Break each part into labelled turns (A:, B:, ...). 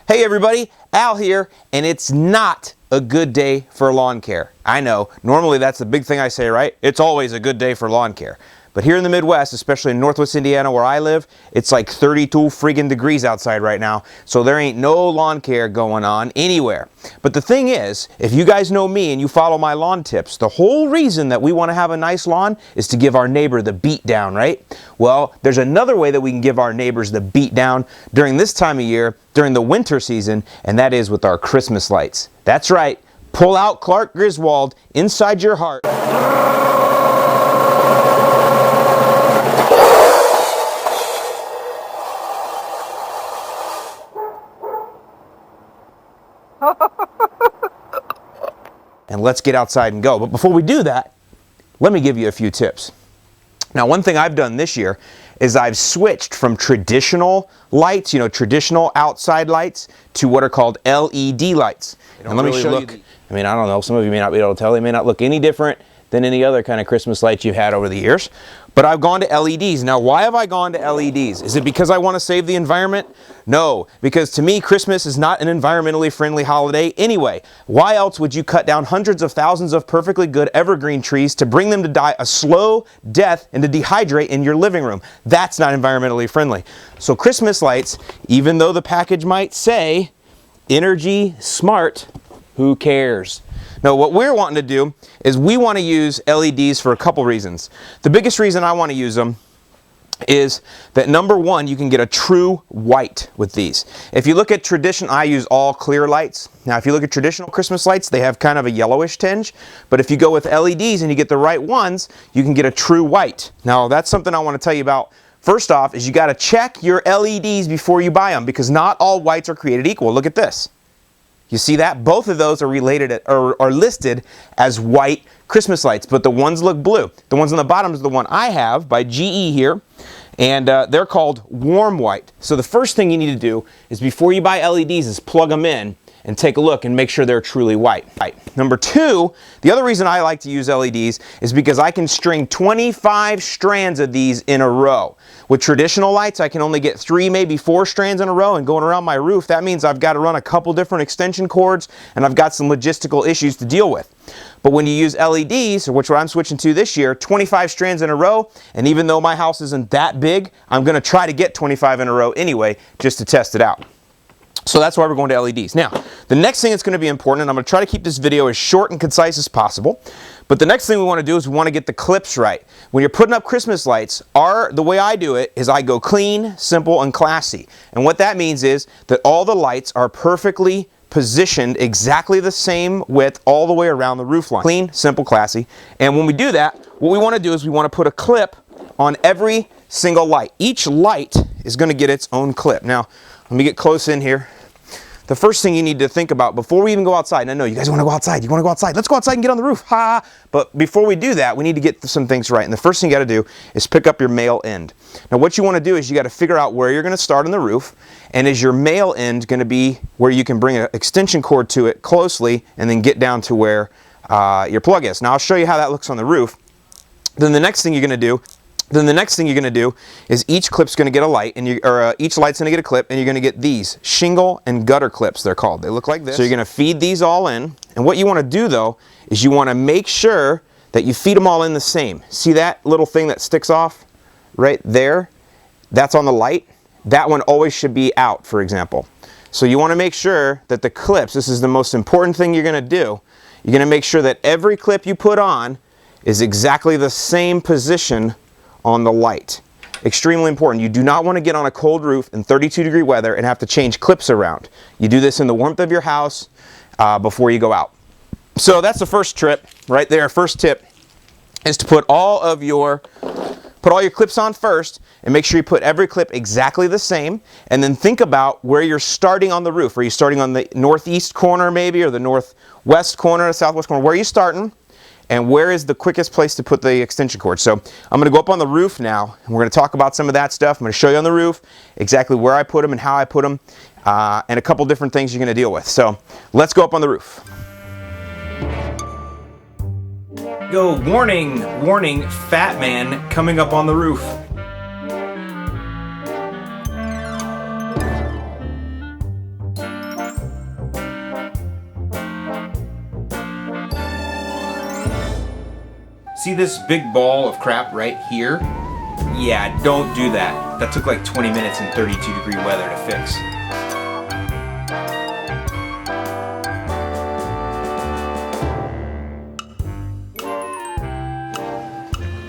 A: Hey everybody, Al here, and it's not a good day for lawn care. I know, normally that's the big thing I say, right? It's always a good day for lawn care. But here in the Midwest, especially in Northwest Indiana where I live, it's like 32 friggin' degrees outside right now, so there ain't no lawn care going on anywhere. But the thing is, if you guys know me and you follow my lawn tips, the whole reason that we want to have a nice lawn is to give our neighbor the beat down, right? Well, there's another way that we can give our neighbors the beat down during this time of year, during the winter season, and that is with our Christmas lights. That's right, pull out Clark Griswold inside your heart. And let's get outside and go. But before we do that, let me give you a few tips. Now, one thing I've done this year is I've switched from traditional lights, traditional outside lights, to what are called LED lights. And let me show you. I mean, I don't know, some of you may not be able to tell. They may not look any different than any other kind of Christmas lights you've had over the years. But I've gone to LEDs. Now, why have I gone to LEDs? Is it because I want to save the environment? No, because to me, Christmas is not an environmentally friendly holiday anyway. Why else would you cut down hundreds of thousands of perfectly good evergreen trees to bring them to die a slow death and to dehydrate in your living room? That's not environmentally friendly. So Christmas lights, even though the package might say energy smart, who cares? Now, what we're wanting to do is we want to use LEDs for a couple reasons. The biggest reason I want to use them is that, number one, you can get a true white with these. If you look at traditional, I use all clear lights. Now, if you look at traditional Christmas lights, they have kind of a yellowish tinge. But if you go with LEDs and you get the right ones, you can get a true white. Now, that's something I want to tell you about. First off, is you got to check your LEDs before you buy them, because not all whites are created equal. Look at this. You see that? Both of those are related or are listed as white Christmas lights, but the ones look blue. The ones on the bottom is the one I have by GE here, and they're called warm white. So the first thing you need to do is, before you buy LEDs, is plug them in and take a look and make sure they're truly white. Number two, the other reason I like to use LEDs is because I can string 25 strands of these in a row. With traditional lights, I can only get 3, maybe 4 strands in a row, and going around my roof, that means I've got to run a couple different extension cords, and I've got some logistical issues to deal with. But when you use LEDs, which I'm switching to this year, 25 strands in a row, and even though my house isn't that big, I'm going to try to get 25 in a row anyway, just to test it out. So that's why we're going to LEDs. Now, the next thing that's going to be important, and I'm going to try to keep this video as short and concise as possible, but the next thing we want to do is we want to get the clips right. When you're putting up Christmas lights, the way I do it is I go clean, simple, and classy. And what that means is that all the lights are perfectly positioned exactly the same width all the way around the roof line. Clean, simple, classy. And when we do that, what we want to do is we want to put a clip on every single light. Each light is going to get its own clip. Now, let me get close in here. The first thing you need to think about before we even go outside, and I know you guys want to go outside, you want to go outside, let's go outside and get on the roof, ha! But before we do that, we need to get some things right. And the first thing you got to do is pick up your male end. Now, what you want to do is you got to figure out where you're going to start on the roof, and is your male end going to be where you can bring an extension cord to it closely and then get down to where your plug is. Now, I'll show you how that looks on the roof. Then the next thing you're going to do is each clip's going to get a light, and each light's going to get a clip, and you're going to get these shingle and gutter clips, they're called. They look like this. So you're going to feed these all in, and what you want to do though is you want to make sure that you feed them all in the same. See that little thing that sticks off right there? That's on the light. That one always should be out, for example. So you want to make sure that the clips, this is the most important thing you're going to do, you're going to make sure that every clip you put on is exactly the same position on the light. Extremely important. You do not want to get on a cold roof in 32-degree weather and have to change clips around. You do this in the warmth of your house before you go out. So that's the first trip right there. First tip is to put all your clips on first, and make sure you put every clip exactly the same, and then think about where you're starting on the roof. Are you starting on the northeast corner maybe, or the northwest corner, the southwest corner? Where are you starting? And where is the quickest place to put the extension cord? So I'm going to go up on the roof now, and we're going to talk about some of that stuff. I'm going to show you on the roof exactly where I put them and how I put them, and a couple different things you're going to deal with. So let's go up on the roof. Go, warning, warning, fat man coming up on the roof. See this big ball of crap right here? Yeah, don't do that. That took like 20 minutes in 32-degree weather to fix.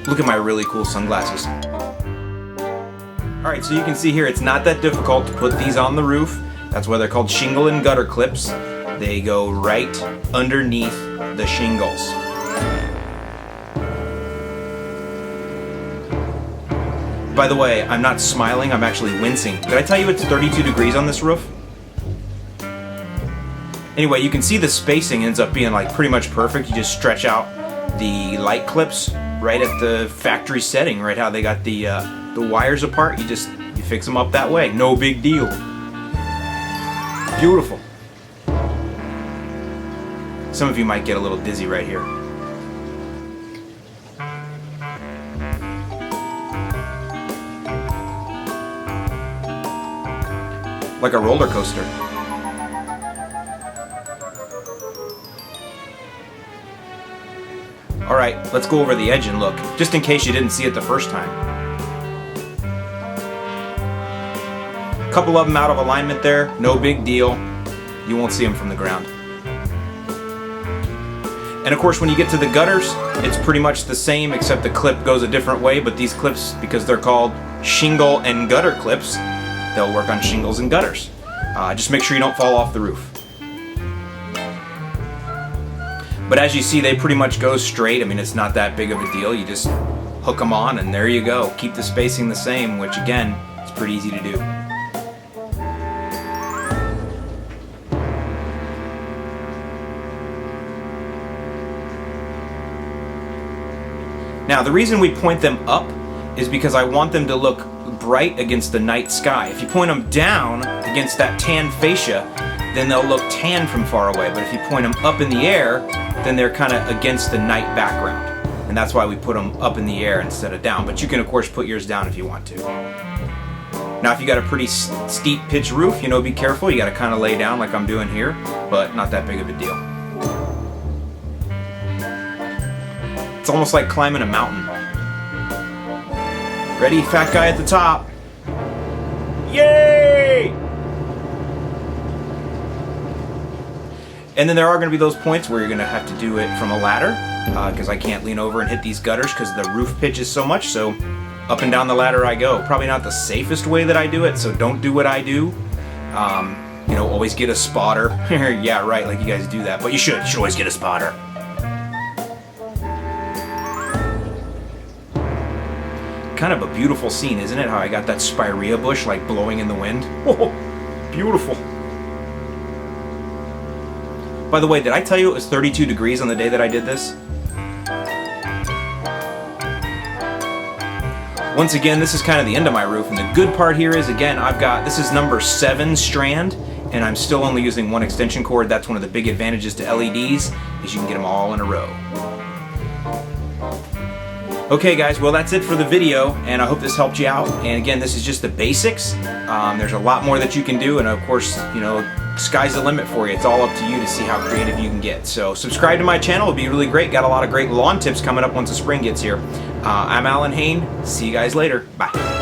A: Look at my really cool sunglasses. Alright, so you can see here it's not that difficult to put these on the roof. That's why they're called shingle and gutter clips. They go right underneath the shingles. By the way, I'm not smiling, I'm actually wincing. Did I tell you it's 32 degrees on this roof? Anyway, you can see the spacing ends up being like pretty much perfect. You just stretch out the light clips right at the factory setting, right how they got the wires apart. You fix them up that way. No big deal. Beautiful. Some of you might get a little dizzy right here. Like a roller coaster. Alright, let's go over the edge and look, just in case you didn't see it the first time. A couple of them out of alignment there, no big deal. You won't see them from the ground. And of course when you get to the gutters, it's pretty much the same except the clip goes a different way, but these clips, because they're called shingle and gutter clips, they'll work on shingles and gutters. Just make sure you don't fall off the roof. But as you see, they pretty much go straight. I mean, it's not that big of a deal. You just hook them on and there you go. Keep the spacing the same, which again, is pretty easy to do. Now, the reason we point them up is because I want them to look bright against the night sky. If you point them down against that tan fascia, then they'll look tan from far away. But if you point them up in the air, then they're kind of against the night background. And that's why we put them up in the air instead of down. But you can, of course, put yours down if you want to. Now, if you got a pretty steep pitch roof, you know, be careful. You got to kind of lay down like I'm doing here, but not that big of a deal. It's almost like climbing a mountain. Ready, fat guy at the top. Yay! And then there are going to be those points where you're going to have to do it from a ladder, because I can't lean over and hit these gutters because the roof pitches so much, so up and down the ladder I go. Probably not the safest way that I do it, so don't do what I do. You know, always get a spotter. Yeah, right, like you guys do that, but you should always get a spotter. Kind of a beautiful scene, isn't it? How I got that spirea bush like blowing in the wind. Oh, beautiful. By the way, did I tell you it was 32 degrees on the day that I did this? Once again, this is kind of the end of my roof, and the good part here is, again, this is number 7 strand, and I'm still only using one extension cord. That's one of the big advantages to LEDs, is you can get them all in a row. Okay guys, well that's it for the video, and I hope this helped you out. And again, this is just the basics. There's a lot more that you can do, and of course, you know, sky's the limit for you. It's all up to you to see how creative you can get. So subscribe to my channel, it'd be really great. Got a lot of great lawn tips coming up once the spring gets here. I'm Alan Hain. See you guys later. Bye.